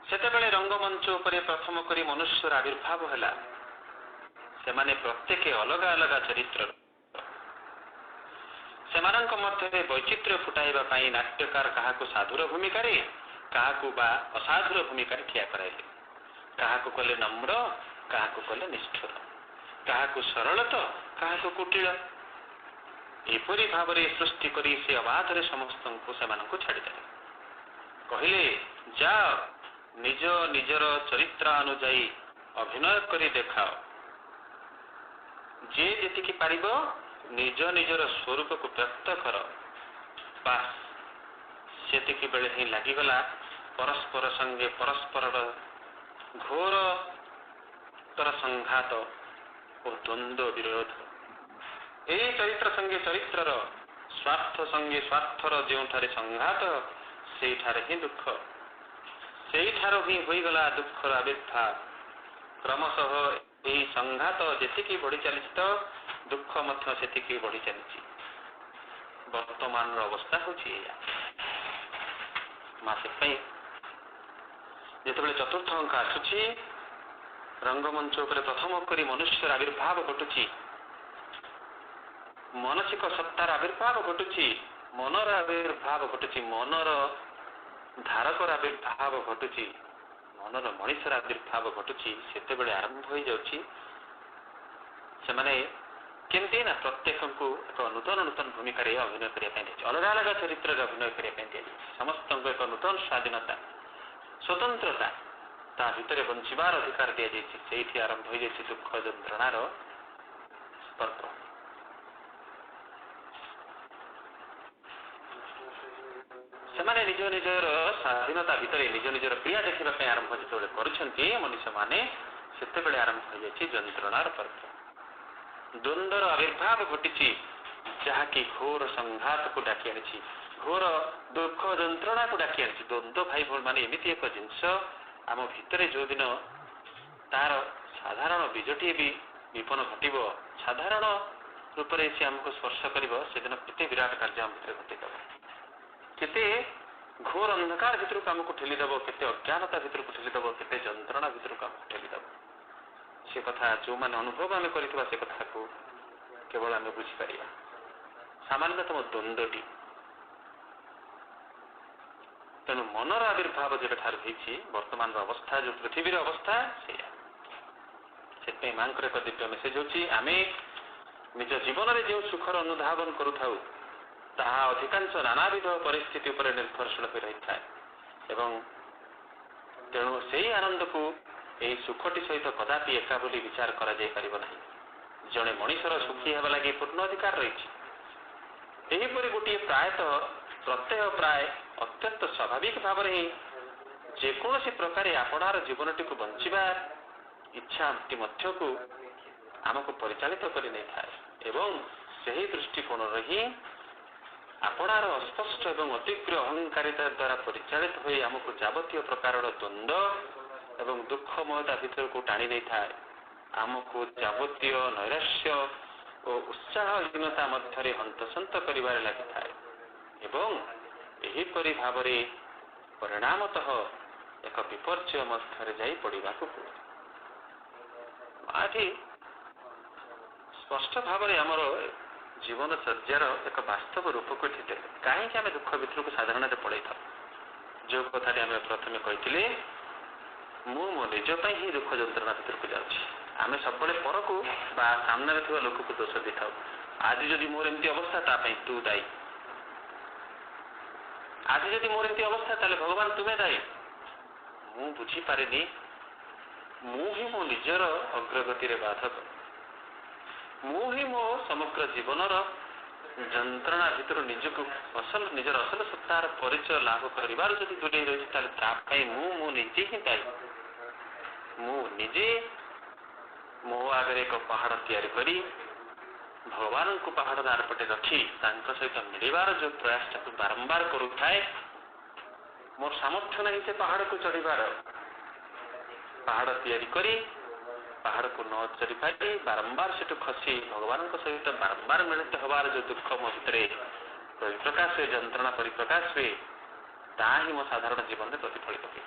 सेतेबेले रंगमंच उपरे प्रथम करी मनुष्यर आविर्भाव है सेमाने प्रत्येक अलग अलग चरित्र सेमानंक मध्य वैचित्र्य फुटाइबा पई नाट्यकार काहाकू साधुर भूमिका काहाकू बा असाधुर भूमिका ठिया कराइले काहाकू कले नम्र काहाकू कले निष्ठुर काहाकू सरल तो काहाकू कुटिल एपरी भाव सृष्टि करी से अबाधरे समस्त को छाड़ीदे कहले जाओ निज निजर चरित्र अनुजाई अभिनय करी देखाओ जे जेतिकी पारिबो निज निजर स्वरूप को व्यक्त कर बास सेतिकी बेले ही लागिगला परस्पर संगे परस्पर घोर तर संघात और द्वंद्व विरोध यही चरित्र संगे चरित्रर स्वार्थ संगे स्वार्थर जो संघात से ही दुख से ही होगला दुखर आविर्भाव क्रमशः यही संघात जी बढ़ी चली तो दुख से बढ़ी चली वर्तमान अवस्था हूँ जो चतुर्थ अंक आसूची रंगमंच उपर प्रथम करी मनुष्यर आविर्भाव घटुची मानसिक सत्तार आविर्भाव घटुची मनर आविर्भाव घटुची मनर धारकर आविर्भाव घटुची मनर मनीषर आविर्भाव घटुची से आरंभ हो जाउची केमती ना प्रत्येक को एक नूतन नूतन भूमिका अभिनय करने अलग अलग चरित्र अभिनय करने समस्त एक नूतन स्वाधीनता स्वतंत्रता ता भितर बंचार अधिकार दि जाइए आरंभ हो जाए दुख जंत्रणार स्पर्ध ସେମାନେ ନିଜ ନିଜର ସ୍ୱାଧୀନତା ଭିତରେ ନିଜ ନିଜର କ୍ରିୟା ଦେଖିବା ପାଇଁ ଆରମ୍ଭ ଯେତେବେଳେ କରୁଛନ୍ତି ମଣିଷମାନେ, ସେତେବେଳେ ଆରମ୍ଭ ହୋଇଯାଇଛି ଯନ୍ତ୍ରଣାର ପର୍ବ। ଦ୍ୱନ୍ଦ୍ୱର ଆବିର୍ଭାବ ଘଟିଛି, ଯାହାକି ଘୋର ସଂଘାତକୁ ଡାକି ଆଣିଛି, ଘୋର ଦୁଃଖ ଯନ୍ତ୍ରଣାକୁ ଡାକି ଆଣିଛି। ଦ୍ୱନ୍ଦ୍ୱ ଭାଇ ଭଉଣୀ ମାନେ ଏମିତି ଏକ ଜିନିଷ, ଆମ ଭିତରେ ଯୋଉଦିନ ତାର ସାଧାରଣ ବୀଜଟିଏ ବି ବିପନ ଘଟିବ, ସାଧାରଣ ରୂପରେ ସେ ଆମକୁ ସ୍ପର୍ଶ କରିବ, ସେଦିନ କେତେ ବିରାଟ କାର୍ଯ୍ୟ ଆମ ଭିତରେ ଘଟିଦେବ, କେତେ ଘୋର ଅନ୍ଧକାର ଭିତରକୁ ଆମକୁ ଠେଲିଦେବ, କେତେ ଅଜ୍ଞାନତା ଭିତରକୁ ଠେଲିଦେବ, କେତେ ଯନ୍ତ୍ରଣା ଭିତରକୁ ଆମକୁ ଠେଲିଦେବ। ସେ କଥା ଯେଉଁମାନେ ଅନୁଭବ ଆମେ କରିଥିବା, ସେ କଥାକୁ କେବଳ ଆମେ ବୁଝିପାରିବା। ସାମାନ୍ୟତମ ଦ୍ୱନ୍ଦ୍ୱଟି, ତେଣୁ ମନର ଆବିର୍ଭାବ ଯେଉଁଠାରୁ ହେଇଛି, ବର୍ତ୍ତମାନର ଅବସ୍ଥା ଯେଉଁ ପୃଥିବୀର ଅବସ୍ଥା ସେଇଆ। ସେଥିପାଇଁ ମାଙ୍କର ଏକ ଦିବ୍ୟ ମେସେଜ ହେଉଛି, ଆମେ ନିଜ ଜୀବନରେ ଯେଉଁ ସୁଖର ଅନୁଧାବନ କରୁଥାଉ, ତାହା ଅଧିକାଂଶ ନାନାବିଧ ପରିସ୍ଥିତି ଉପରେ ନିର୍ଭରଶୀଳ ହୋଇ ରହିଥାଏ ଏବଂ ତେଣୁ ସେହି ଆନନ୍ଦକୁ ଏହି ସୁଖଟି ସହିତ କଦାପି ଏକା ବୋଲି ବିଚାର କରାଯାଇପାରିବ ନାହିଁ। ଜଣେ ମଣିଷର ସୁଖୀ ହେବା ଲାଗି ପୂର୍ଣ୍ଣ ଅଧିକାର ରହିଛି। ଏହିପରି ଗୋଟିଏ ପ୍ରାୟତଃ ପ୍ରତ୍ୟୟ ପ୍ରାୟ ଅତ୍ୟନ୍ତ ସ୍ୱାଭାବିକ ଭାବରେ ହିଁ ଯେକୌଣସି ପ୍ରକାରେ ଆପଣାର ଜୀବନଟିକୁ ବଞ୍ଚିବା ଇଚ୍ଛାଟି ମଧ୍ୟକୁ ଆମକୁ ପରିଚାଳିତ କରି ନେଇଥାଏ ଏବଂ ସେହି ଦୃଷ୍ଟିକୋଣରେ ହିଁ ଆପଣାର ଅସ୍ପଷ୍ଟ ଏବଂ ଅତିଗ୍ର ଅହଙ୍କାରିତା ଦ୍ୱାରା ପରିଚାଳିତ ହୋଇ ଆମକୁ ଯାବତୀୟ ପ୍ରକାରର ଦ୍ୱନ୍ଦ୍ୱ ଏବଂ ଦୁଃଖମୟତା ଭିତରକୁ ଟାଣି ନେଇଥାଏ। ଆମକୁ ଯାବତୀୟ ନୈରାଶ୍ୟ ଓ ଉତ୍ସାହହୀନତା ମଧ୍ୟରେ ହନ୍ତସନ୍ତ କରିବାରେ ଲାଗିଥାଏ ଏବଂ ଏହିପରି ଭାବରେ ପରିଣାମତଃ ଏକ ବିପର୍ଯ୍ୟୟ ମଧ୍ୟରେ ଯାଇ ପଡ଼ିବାକୁ ହୁଏ। ଆଜି ସ୍ପଷ୍ଟ ଭାବରେ ଆମର ଜୀବନଚର୍ଯ୍ୟାର ଏକ ବାସ୍ତବ ରୂପକୁ ଏଠି ଦେଲେ। କାହିଁକି ଆମେ ଦୁଃଖ ଭିତରକୁ ସାଧାରଣରେ ପଳେଇଥାଉ? ଯେଉଁ କଥାଟି ଆମେ ପ୍ରଥମେ କହିଥିଲେ, ମୁଁ ମୋ ନିଜ ପାଇଁ ହିଁ ଦୁଃଖ ଯନ୍ତ୍ରଣା ଭିତରକୁ ଯାଉଛି। ଆମେ ସବୁବେଳେ ପରକୁ ବା ସାମ୍ନାରେ ଥିବା ଲୋକକୁ ଦୋଷ ଦେଇଥାଉ। ଆଜି ଯଦି ମୋର ଏମିତି ଅବସ୍ଥା, ତା ପାଇଁ ତୁ ଦାୟୀ। ଆଜି ଯଦି ମୋର ଏମିତି ଅବସ୍ଥା, ତାହେଲେ ଭଗବାନ ତୁମେ ଦାୟୀ। ମୁଁ ବୁଝିପାରିନି, ମୁଁ ହିଁ ମୋ ନିଜର ଅଗ୍ରଗତିରେ ବାଧକ। ମୁଁ ହିଁ ମୋ ସମଗ୍ର ଜୀବନର ଯନ୍ତ୍ରଣା ଭିତରୁ ନିଜର ଅସଲ ସତ୍ତାର ପରିଚୟ ଲାଭ କରିବାର ଯଦି ଦୂରେଇ ରହିଛି, ତାହେଲେ ତା ପାଇଁ ମୁଁ ନିଜେ ହିଁ ଦାୟୀ। ମୁଁ ନିଜେ ମୋ ଆଗରେ ଏକ ପାହାଡ଼ ତିଆରି କରି ଭଗବାନଙ୍କୁ ପାହାଡ଼ର ଆରପଟେ ରଖି ତାଙ୍କ ସହିତ ମିଳିବାର ଯେଉଁ ପ୍ରୟାସଟାକୁ ବାରମ୍ବାର କରୁଥାଏ, ମୋର ସାମର୍ଥ୍ୟ ନାହିଁ ସେ ପାହାଡ଼କୁ ଚଢ଼ିବାର। ପାହାଡ଼ ତିଆରି କରି ପାହାଡ଼କୁ ନ ଚଢ଼ି ପାରି ବାରମ୍ବାର ସେଠୁ ଖସି ଭଗବାନଙ୍କ ସହିତ ବାରମ୍ବାର ମିଳିତ ହେବାର ଯେଉଁ ଦୁଃଖ ମୋ ଭିତରେ ପରିପ୍ରକାଶ ହୁଏ, ଯନ୍ତ୍ରଣା ପରିପ୍ରକାଶ ହୁଏ, ତାହା ହିଁ ମୋ ସାଧାରଣ ଜୀବନରେ ପ୍ରତିଫଳିତ ହୁଏ।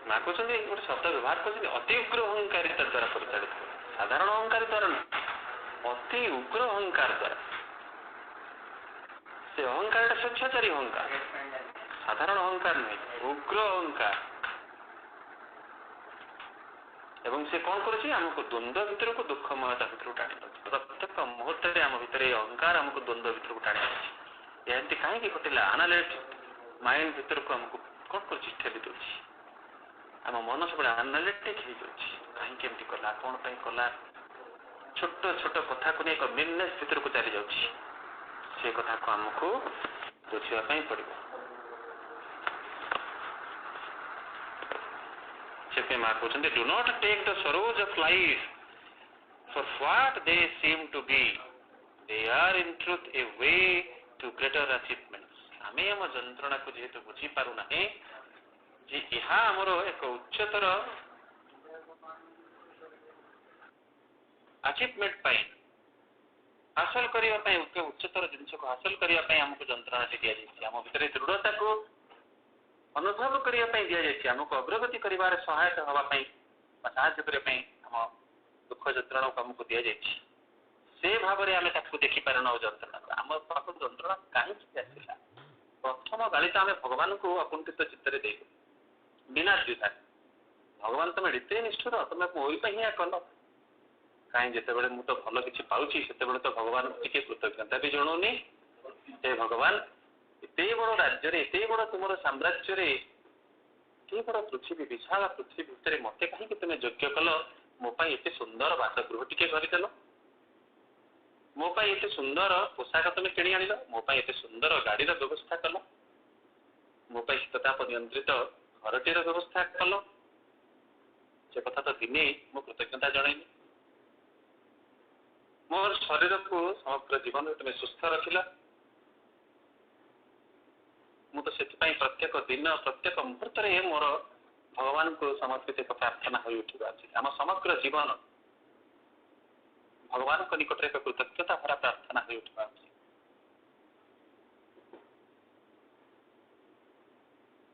ମା କହୁଛନ୍ତି, ଗୋଟେ ଶବ୍ଦ ବ୍ୟବହାର କରୁଛନ୍ତି, ଅତି ଉଗ୍ର ଅହଙ୍କାରିତା ଦ୍ୱାରା ପରିଚାଳିତ ହୁଏ। ସାଧାରଣ ଅହଙ୍କାର ଦ୍ୱାରା ନୁହେଁ, ଅତି ଉଗ୍ର ଅହଙ୍କାର ଦ୍ୱାରା। ସେ ଅହଙ୍କାରଟା ସ୍ୱଚ୍ଛଚାରୀ ଅହଙ୍କାର, ସାଧାରଣ ଅହଙ୍କାର ନୁହେଁ, ଉଗ୍ର ଅହଙ୍କାର। ଏବଂ ସେ କ'ଣ କରୁଛି? ଆମକୁ ଦ୍ୱନ୍ଦ୍ୱ ଭିତରକୁ, ଦୁଃଖମୟତା ଭିତରକୁ ଟାଣି ନେଉଛି। ପ୍ରତ୍ୟେକ ମୁହୂର୍ତ୍ତରେ ଆମ ଭିତରେ ଏହି ଅହଙ୍କାର ଆମକୁ ଦ୍ୱନ୍ଦ୍ୱ ଭିତରକୁ ଟାଣି ନେଉଛି। ଏମିତି କାହିଁକି ଘଟିଲା? ଆନାଲିଟିକ୍ ମାଇଣ୍ଡ ଭିତରକୁ ଆମକୁ କ'ଣ କରୁଛି? ଠେଲି ଦେଉଛି। ଆମ ମନ ସବୁବେଳେ ଆନାଲିଟିକ୍ ହେଇଯାଉଛି। କାହିଁକି ଏମିତି କଲା, କ'ଣ ପାଇଁ କଲା, ଛୋଟ ଛୋଟ କଥାକୁ ନେଇ ଏକ ମିନନେସ୍ ଭିତରକୁ ଚାଲି ଯାଉଛି। ସେ କଥାକୁ ଆମକୁ ବୁଝିବା ପାଇଁ ପଡ଼ିବ। ସେଥିପାଇଁ ମା କହୁଛନ୍ତି, do not take the sorrows of life for what they seem to be, they are in truth a way to greater achievements. ଆମେ ଆମ ଯନ୍ତ୍ରଣାକୁ ଯେହେତୁ ବୁଝିପାରୁନାହିଁ ଯେ ଏହା ଆମର ଏକ ଉଚ୍ଚତର ଆଚିଭମେଣ୍ଟ ପାଇଁ, ହାସଲ କରିବା ପାଇଁ, ଉଚ୍ଚତର ଜିନିଷକୁ ହାସଲ କରିବା ପାଇଁ ଆମକୁ ଯନ୍ତ୍ରଣାଟି ଦିଆଯାଇଛି। ଆମ ଭିତରେ ଦୃଢ଼ତାକୁ ଅନୁଭବ କରିବା ପାଇଁ ଦିଆଯାଇଛି। ଆମକୁ ଅଗ୍ରଗତି କରିବାରେ ସହାୟତା ହେବା ପାଇଁ ବା ସାହାଯ୍ୟ କରିବା ପାଇଁ ଆମ ଦୁଃଖ ଯନ୍ତ୍ରଣାକୁ ଆମକୁ ଦିଆଯାଇଛି। ସେ ଭାବରେ ଆମେ ତାକୁ ଦେଖିପାରୁନାହୁଁ ଯନ୍ତ୍ରଣାକୁ। ଆମ ପାଖକୁ ଯନ୍ତ୍ରଣା କାହିଁକି ଆସିଲା? ପ୍ରଥମ ଗାଳି ତ ଆମେ ଭଗବାନଙ୍କୁ ଅକୁଣ୍ଠିତ ଚିତ୍ତରେ ଦେଇଦେବୁ ବିନା ଦ୍ୱିଧାରେ। ଭଗବାନ ତମେ ଏତେ ନିଷ୍ଠୁର, ତମେ ମୋରି ପାଇଁ ହିଁ କଲ। କାହିଁ ଯେତେବେଳେ ମୁଁ ତ ଭଲ କିଛି ପାଉଛି, ସେତେବେଳେ ତ ଭଗବାନଙ୍କୁ ଟିକେ କୃତଜ୍ଞତା ବି ଜଣାଉନି। ହେ ଭଗବାନ, ଏତେ ବଡ଼ ରାଜ୍ୟରେ, ଏତେ ବଡ଼ ତୁମର ସାମ୍ରାଜ୍ୟରେ, ଏତେ ବଡ଼ ପୃଥିବୀ, ବିଶାଳ ପୃଥିବୀ ଭିତରେ ମତେ କାହିଁକି ତୁମେ ଯୋଗ୍ୟ କଲ? ମୋ ପାଇଁ ଏତେ ସୁନ୍ଦର ବାସଗୃହ ଟିକେ କରିଦେଲ। मो पाई एते सुंदर पोशाक तुम किणी आनिल मो पाई एते सुंदर गाड़ीर व्यवस्था कल मो पाई शीतताप नियंत्रित घरटीर व्यवस्था कल से कथा तो दिने मो कृतज्ञता जनइनी मोर शरीर को समग्र जीवन तुम सुस्थ रखिल मु तो से प्रत्येक दिन प्रत्येक मुहूर्त मोर भगवान को समर्पित एक प्रार्थना हो उठा आम समग्र जीवन भगवान को निकट एक कृतज्ञता भरा प्रार्थना हो उठा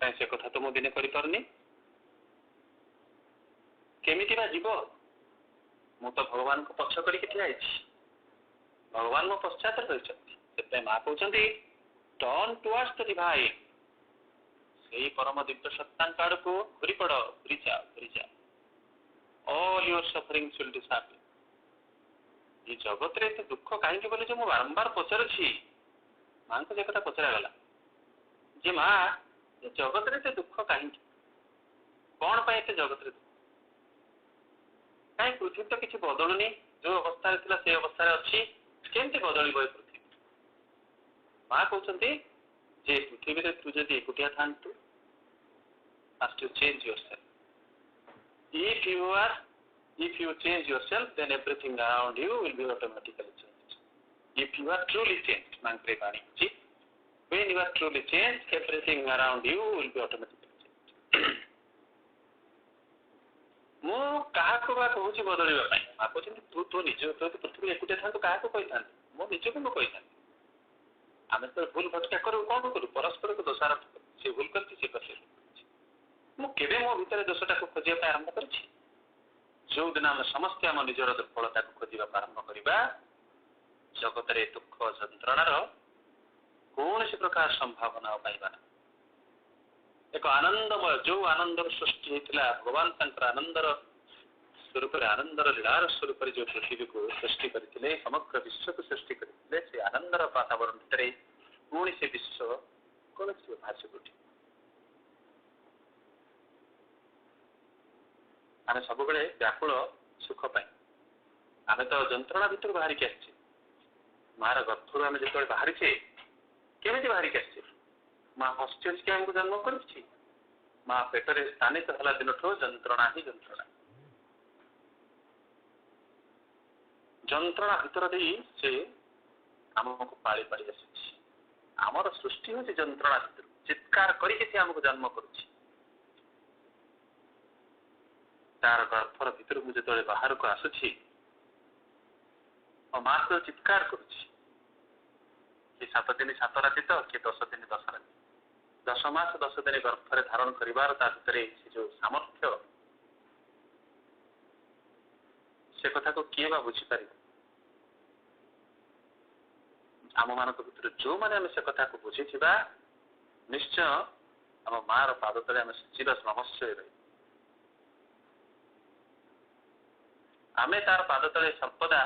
से कथा तो मुझे कर पारनी केमिति बा जीव मु तो भगवान को पक्ष करके ठिया भगवान मो पश्चात रही माँ कहते टर्न टुवर्ड्स द डिवाइन से परम दिव्य सत्तांक आड़ को घूरी पड़ घूरी जा all your sufferings will disappear ये जगत रे दुख कहीं बोले जो मु बारंबार पचारुछि मां को कथा पचरा गला जे माँ ये जगत रे दुख कहीं कौन पाए जगत रे कहीं पृथ्वी तो किसी बदलुनी जो अवस्था से अवस्था अच्छी केमती बदल पृथ्वी माँ कहते जे पृथ्वी रे तू जदि एकुटिया थांतु must you change yourself if you change yourself then everything around you will be automatically changed if you are truly changed mangre bani ji when you are truly changed everything around you will be automatically changed मु कहा को बा कहूची बदलवा पाई माँ कहते तू तो निज तो पृथ्वी एकुटिया था तो कहा को कही था मो निज को कही था आम तो भूल भटका करूँ कौन करूँ परस्पर को दोषारोप से भूल करती से कर मुझे मो भीतर दोषटा को खोजा आरंभ कर जो दिन आम समस्त आम निजर दुर्बलता को खोजा आरंभ करवा जगत रे दुख जंत्रणार कौन सी प्रकार संभावना पाइबा एक आनंदमय जो आनंद सृष्टि होता भगवान आनंदर स्वरूप आनंदर लीलार स्वरूप जो पृथ्वी को सृष्टि करते समग्र विश्व को सृष्टि करते से आनंदर वातावरण भितर पुणी से विश्व कौन भाषा उठी आम सब व्याकुल सुख पाई आम तो जंत्रणा भितर बाहर की आसी मार गर्भर आम जो बाहरी केमी बाहर की आसी माँ हस्ती आमको जन्म कर माँ पेटरे स्थानित है दिन जंत्रणा ही जंत्रणा जंत्रणा भितर दे से आमको पाली पाली आसी आमर सृष्टि हूँ जंत्रणा भितर चित्कार करके आमको जन्म कर तार गर्भर भितर मुझे जो बाहर को आसुची और माँ तो चित्कार करुच्ची 7 दिन 7 राति तो किए 10 दिन 10 राति 10 मास 10 दिन गर्भरे धारण करिवार ता भितर से जो सामर्थ्य से कथा को किए बा बुझी पारि आम मान भर जो मैंने से कथा को बुझी निश्चय आम मार पाद तले आम चिर नमस्या रही आमे तार पाद तले सर्वदा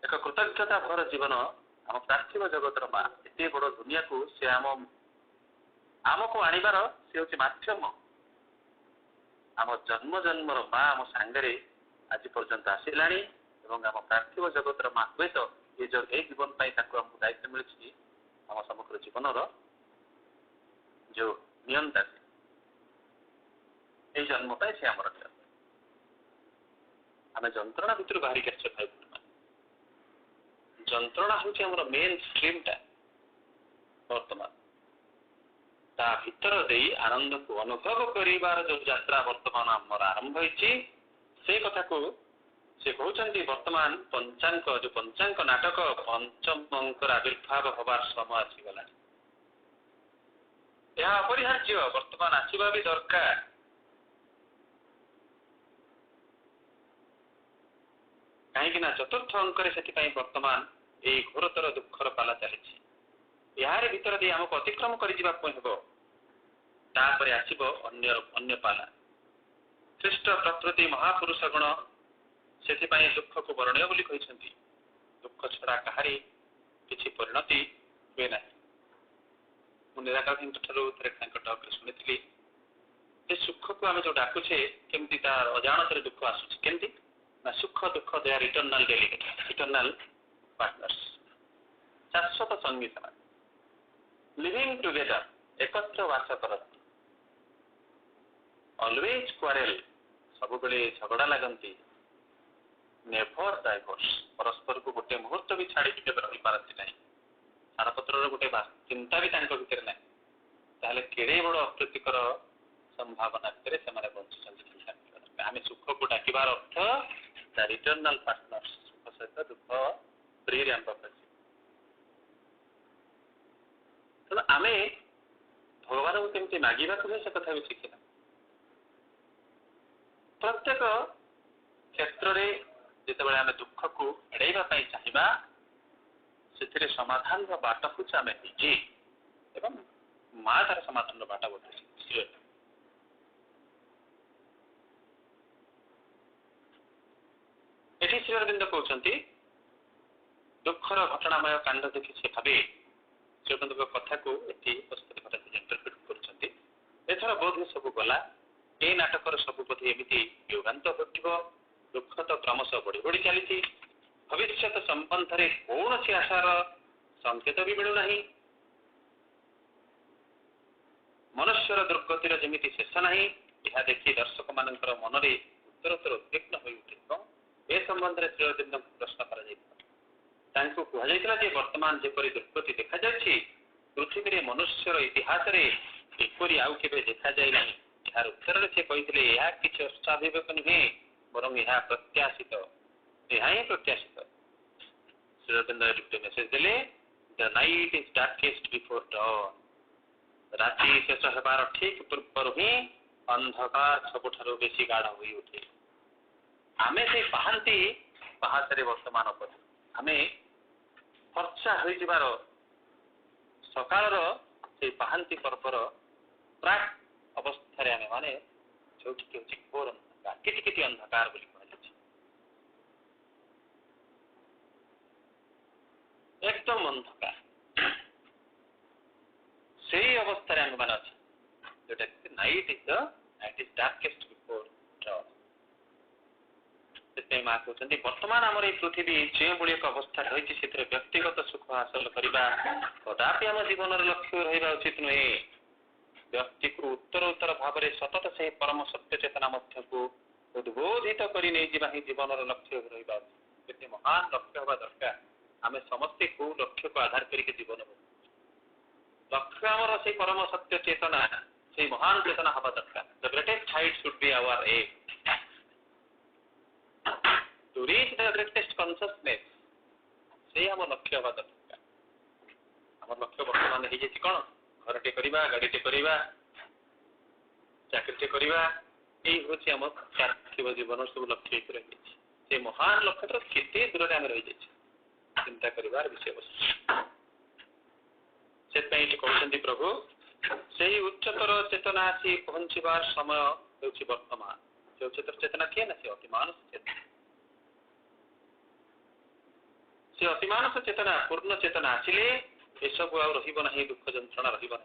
एक कृतज्ञता भर जीवन आम पार्थिव जगतर माँ एत बड़ दुनिया को से आमको आणवार से हूँ मध्यम आम जन्म जन्मर माँ आम सांगे आज पर्यंत आसला आम पार्थिव जगतर माँ हुए तो ये जीवन आमको दायित्व मिली आम समग्र जीवन जो नियंता ये जन्म से आम आम जंत्रणा भितर बाहर के भाई जंत्रणा हूँ मेन स्ट्रीमटा वर्तमान ता भीतर दे आनंद को अनुभव करिवार जो यात्रा वर्तमान आमर आरंभ होती से कथा को से कहते वर्तमान पंचांग जो पंचांग नाटक पंचम अंकर आविर्भाव हबार समय आसीगला यह अपरिहार्य वर्तमान आसवा भी दरकार कहीं चतुर्थ अंक वर्तमान ये घोरतर दुखर पाला चली यार भीतर दे आमको अतिक्रम कर आसब अन्य पाला श्रेष्ठ प्रकृति महापुरुष गण से दुख को वर्णय बोली कहते दुख छड़ा कहारी किसी परिणति हुए ना मुझे टक शुणी सुख को आम जो डाकुचे केमती तार अजाणत दुख आसूँ केमती ना सुख दुख दे आर इटर्नाल डेलिकेट इटर्नाल पार्टनर्स, शाश्वत संगी समाज, लिविंग टुगेदर, एकत्र वास करती, ऑलवेज क्वारेल, सब बेले झगड़ा लगती, नेभर डाइवोर्स, परस्पर को गोटे मुहूर्त भी छाड़ी केवल रही पारती नहीं, छाड़पत्र गोटे चिंता भी भीतर ना, ताहले केड़े बड़ अप्रीतिकर संभावना भितर से बंचुंट। आम सुख को डाकिबार अर्थ द रिटर्नल पार्टनर्स, सुख सहित दुख फ्री आम तेणु आम भगवान को केमती मागिबा से कथा भी शिखिना। प्रत्येक क्षेत्र में जिते आम दुख को एड़ाइवाई चाहिए से समाधान बाट हूँ आम निजे एवं माँ तार समाधान बाट बताई। श्री अरविंद कहते दुखर घटनामय कांड देखी से भावे श्री अरविंद कथा को उपस्थित इंटरप्रिट कर बोध सब गला ए नाटकर सब बोधे एमती योगांत घटो दुख तो क्रमश बढ़ी बढ़ी चली भविष्य संबंध में कौन सी आशार संकेत भी मिलूना मनुष्यर दुर्गतिर जमी शेष ना यह देखी दर्शक मान मन में उत्तरोत्तर उद्विग्न हो उठे ए संबंध में श्री अरविंद प्रश्न कहुला वर्तमान जपरी दुर्गति देखा पृथ्वी में मनुष्यर इतिहास एपरी आउ के देखा जाए ना यार उत्तर से कहते यह किसी अस्वाभाविक नुहे बर यह प्रत्याशित यह ही प्रत्याशित। श्री अरविंद मेसेज देले the night is darkest before don, राति शेष होबार ठीक पूर्व ही अंधकार सबुठारु बेसी गाढ़ हो उठे। आमे से पहांती पहासरे वर्तमान पर आमे फर्चा हो जिबार सकाळर से पहांती पर्वर प्राक अवस्था आमे माने जोठी के घोर अंधकार किटी किटी अंधकार बोली कहा एकदम अंधकार से अवस्था आमे माने अछि जोटा night is darkest before don. माँ कहते वर्तमान आम पृथ्वी जो भाई एक अवस्था रही है व्यक्तिगत सुख हासिल करने कदापि आम जीवन लक्ष्य रहा उचित नुहे। व्यक्ति को उत्तर उत्तर भाव में सतत से परम सत्य चेतना को उद्बोधित कर जीवन लक्ष्य रहा उचित महान लक्ष्य हवा दरकार। आम समस्ते को लक्ष्य को आधार करके जीवन लक्ष्य आमर से परम सत्य चेतना से महान चेतना हवा दरकार। The greatest height should be our aim to reach the greatest consciousness से हम लक्ष्य हवा दरकार। आम लक्ष्य बर्तमान हो जाए कौन घरटे करवा गाड़ीटे करवा चाकरीटे करवा यही हूँ आम पार्थिव जीवन सब लक्ष्य रही से महान लक्ष्य केते दूर आम रही जाए चिंता कर विषय वस्तु से कहते प्रभु से उच्चतर चेतना आसी पहुंचवार समय होउछि वर्तमान। से उच्चतर चेतना किए ना से अतिमानस चेतना से अतिमानस चेतना पूर्ण चेतना आसिले एसबू आ रहा दुख जंत्रणा रहा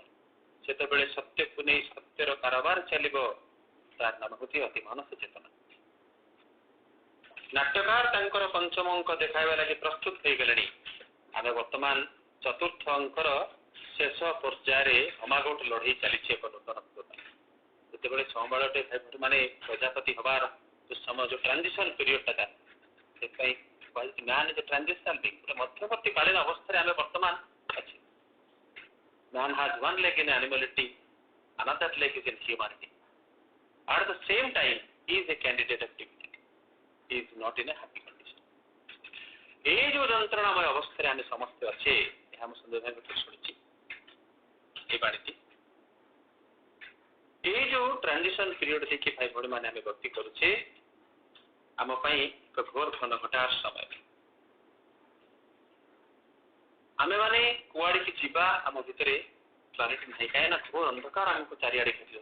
से सत्य को नहीं सत्यर कारोबार चलो तार नाम हूँ अतिमानस चेतना। नाट्यकार तांकर पंचम अंक देखाइबा लगी प्रस्तुत हो गले। आम वर्तमान चतुर्थ अंकर शेष पर्याय अमागोट लड़ई चली एक नूतनत्व जिते संबाड़े माने प्रजापति हबार जो समय जो transition period man is transitional being मध्यवर्ती कालीन अवस्था आम वर्तमान अच्छे। Man has one leg in एनिमलिटी another leg is in humanity at the same time he is a candidate of divinity, he is not in A happy condition. ये जो जंत्रणामय अवस्था आम समस्ते अच्छे यह सुंदर भाव शुणी ये बाणी ये जो ट्रांजिशन पीरियड देखिए भाई भाई मैंने आम गति करुचे आम एक घोर घन घटार समय आम मैंने कुआड़ की जीवा आम भितर क्लारिटी नहीं कहीं घोर अंधकार आमको चारिआडे घेरी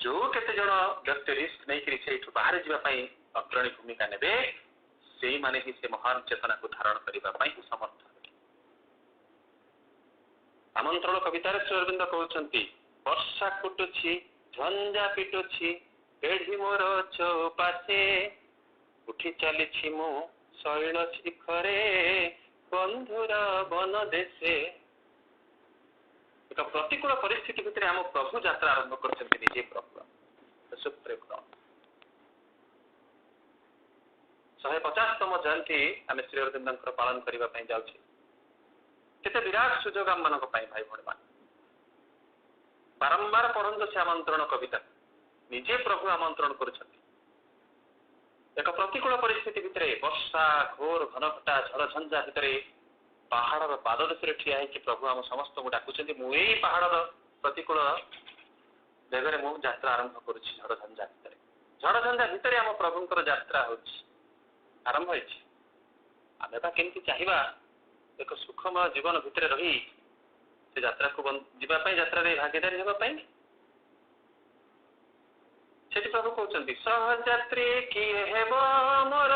जो केते जन व्यक्ति रिस्क नहीं बाहर जावाई अग्रणी भूमिका ने से माने ही से महान चेतना को धारण करने समर्थ। आमंत्रण कवितार श्री अरविंद कहते वर्षा कुटुछि झंझा पिटुछि पेढ़ी मोर चौपाशे उठी चली मु शैल शिखरे बंधुर वन देशे एक प्रतिकूल परिस्थिति भितर आम प्रभु यात्रा आरंभ करछन्ति निजे प्रभु सुप्रेम 150तम जयंती आम श्री अरविंद पालन करने जाऊे केते विराट सुजोग आम मान भाई भाई मान बारंबार पढ़ु से आमंत्रण कविता निजे प्रभु आमंत्रण करुछन्ति एक प्रतिकूल परिस्थिति भितर वर्षा घोर घनघटा झड़ झंझा भितर पहाड़ पाददेश ठिया है प्रभु आम समस्त को डाकुचंती मु एई पहाड़ प्रतिकूल जगह मु यात्रा आरंभ करुछि झड़ झंझा भितर आम प्रभुंकर यात्रा होछि आरंभ होछि आमे बा केमति चाहिबा एक सुखमय जीवन भितर रही से यात्रा को जीवा पई यात्रा रे भागीदारी हेबा पई सेठी प्रभु कहउचंती सहयात्री किए हेबो मोर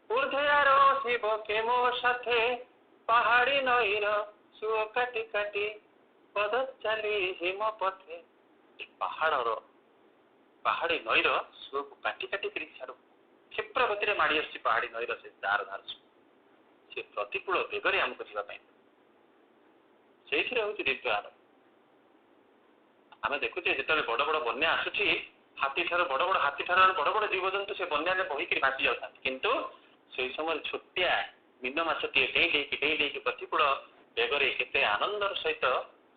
ऊर्ध्वर शिव के मो साथे पहाड़ी नईर सुओ काटी काटी पद चली हिम पथे पहाड़ी नईर सुओ को काटी काटी करी छाड़ू क्षिप्र गति में माड़ी आसी पहाड़ी नईर से धार धार से प्रतिकूल बेगरे आमको जावाई से हूँ दिव्य आर आम देखुचे जो बड़ बड़ बन्या आसुची हाथी ठार बड़ बड़ हाथी ठार बड़ बड़ जीवजंतु से बन्या बहिकी भासी जाता किंतु से समय छोटिया मीन माछटी डेई प्रतिकूल बेगरे केते आनंदर सहित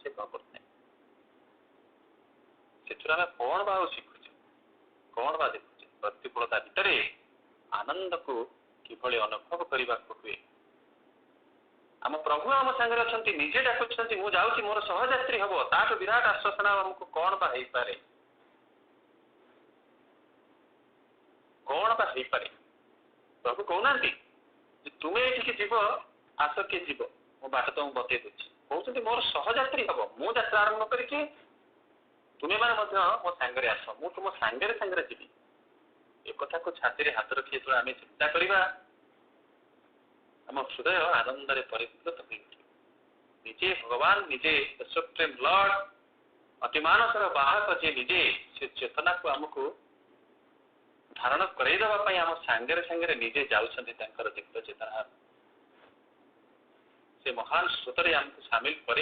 से कौन करते से कौन बा शिखुचे कौन बा देखुचे प्रतिकूलता भितर आनंद को किभली अनुभव करने हुए आम प्रभु आम सांगे अच्छा निजे डाकुंट मु जाऊँगी मोर सहयात्री हम ताठ विराट आश्वासना आमको कौन बा हो पारे कौन बा हो पारे प्रभु कहना तुम्हें ये जीव आस किए जीव मो बाट तुमको बतई दूसरी कहते मोर सहयात्री हम मु यात्रा आरंभ करके तुम्हें मैंने मो सांगे आस मु तुम सांगे जी एक कथा को छाती हाथ रखी जो आम चिंता करवा आम हृदय आनंद परिपूत निजे भगवान निजे सुप्रीम लॉर्ड अतिमानसर बाहक जे निजे से चेतना को आमको धारण करईदेवाई आम सांगे सांगे निजे जाऊँगी दिव्य चेतना से महान स्रोत आमको सामिल कर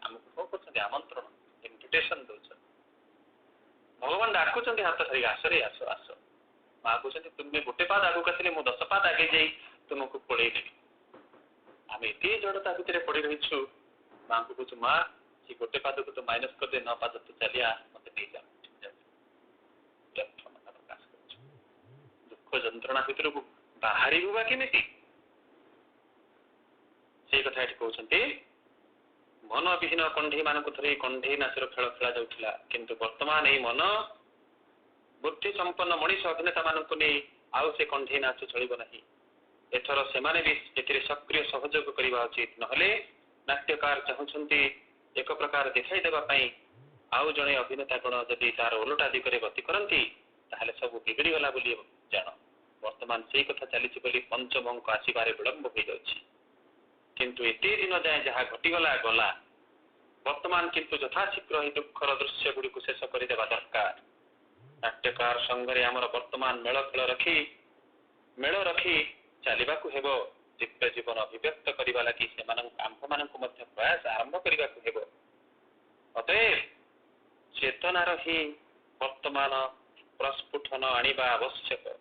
आमको कौन कर आमंत्रण इनविटेशन दौर भगवान डाकुंट हाथ धरिक आसरे आस आस माँ कहते तुम्हें गोटे पाद आगे आसले मु 10 पाद आगे जा तुमको पड़े देवी आम ये जड़ता भितर पड़ रही माँ को कह माँ ये गोटे पाद को तो माइनस कर दे 9 पाद तो चलिया मत नहीं जा प्रकाश कर दुख जंत्रणा भितर को बाहर केमी से कथा कहते मन विहीन कंढी मान थोड़े कंढी नाचर खेल खेला जाऊला किंतु वर्तमान ये मन बुद्धि संपन्न मनीष अभिनेता मानक नहीं आउ से कंढी नाच चलो ना एथर से भी सक्रिय सहयोग करने उचित नहले नाट्यकार चाहते एक प्रकार दिखाई देवाई आउ जड़े अभिनेता गण जदि तार ओलटा दिगरे गति करती सब बिगड़गला जान वर्तमान से कथा चली पंचम अंक आसबार विलंब हो जाए किंतु एते दिन जाए जहाँ घटीगला गला वर्तमान किंतु यथाशीघ्र ही दुखर दृश्य गुड़ी को शेष कर दरकार नाट्यकार संघरे आमर वर्तमान मेल खेल मेल रखी चलने को हेब दिव्य जीवन अभिव्यक्त करने लगी आंभ मान प्रयास आरंभ करने को हेब अतएव चेतनार ही वर्तमान प्रस्फुटन आनिबा आवश्यक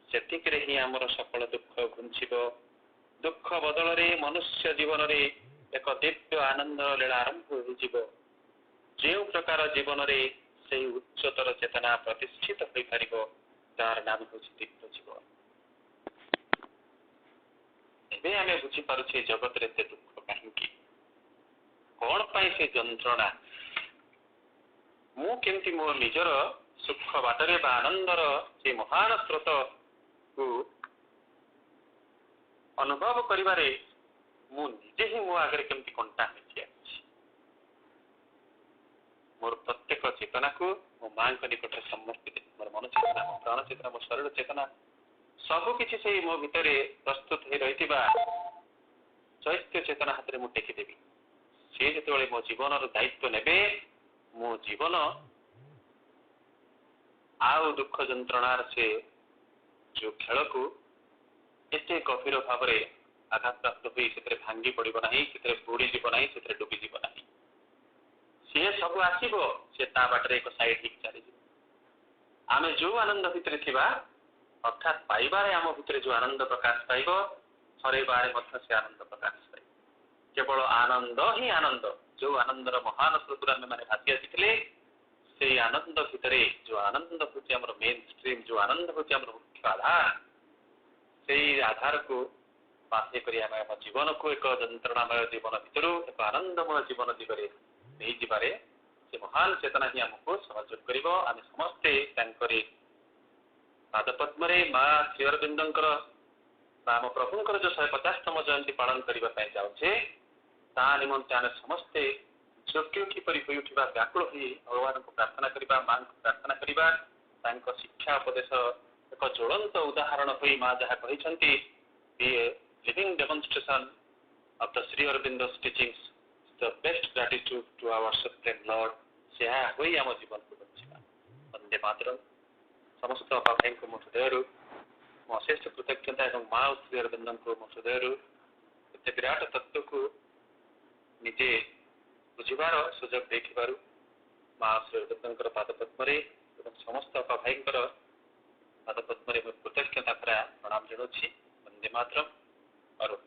सेतिकरे ही आमर सकल दुख घुंचब दुख बदल रे मनुष्य जीवन रे एक दिव्य आनंद लीला आरंभ हो जो प्रकार जीवन रे से उच्चतर चेतना प्रतिष्ठित हो पार तार नाम हूँ दिव्य जीवन एवं आम बुझीपे जगत रे दुख कहीं कौन पाई से जंत्रणा मुमती मो निजर सुख बाटरे बा आनंदर से महान स्रोत को अनुभव करिबारे मु निजे ही मो आगे केमती कंटा मोर प्रत्येक चेतना को मो माँ निकट समर्पित मोर मन चेतना मो प्राण चेतना मो शरीर चेतना सबकि से मो भितर प्रस्तुत हो रही चैत्य चेतना हाथ में मुझे टेकीदेवी सी जो मो जीवन दायित्व ने मो जीवन आउ दुख जंत्रणार से जो खेल को एते गभीर भाव में आघात प्राप्त हुई से भांगी पड़ब ना से बुड़ीज ना से डुबीज ना सी सब आसो सी बाटर एक सैड हो चली आम जो आनंद भितर थी अर्थात पाइबार आम भितर जो आनंद प्रकाश पाइब हरैबार से आनंद प्रकाश पाइब केवल आनंद ही आनंद जो आनंदर महान स्रोत आम मैंने भासी आसी से आनंद भितर जो आनंद हूँ मेन स्ट्रीम जो आनंद हूँ मुख्य आधार से आधार को बाध्य कर आम जीवन को एक जंत्रणामय जीवन भितर एक आनंदमय जीवन दिगरे नहीं जीवारे से महान चेतना ही आमको सहयोग कर आम समस्ते पादपद्म माँ श्री अरविंदर आम प्रभुंर जो 150तम जयंती पालन करने जाऊे ता निमंते आम समस्ते योग्य किपर हो उठा व्याकुल हो भगवान को प्रार्थना करवा माँ को प्रार्थना करवा शिक्षा उपदेश एक ज्वलंत उदाहरण हो माँ जहाँ कहते living demonstration of the Sri Aurobindo's teachings the best gratitude to our supreme lord से हुई आम जीवन को बचा वंदे मातरम समस्त बापा भाई को मो हृदय मो अशेष कृतज्ञता और माँ श्री अरविंद को मो हृदय एत विराट तत्व को निजे बुझार सुजोग देखिबार माँ श्री अरविंदर पादपद्म समस्त बापा भाई पादपद्म कृतज्ञता प्रणाम जनाऊँ वंदे मातरम और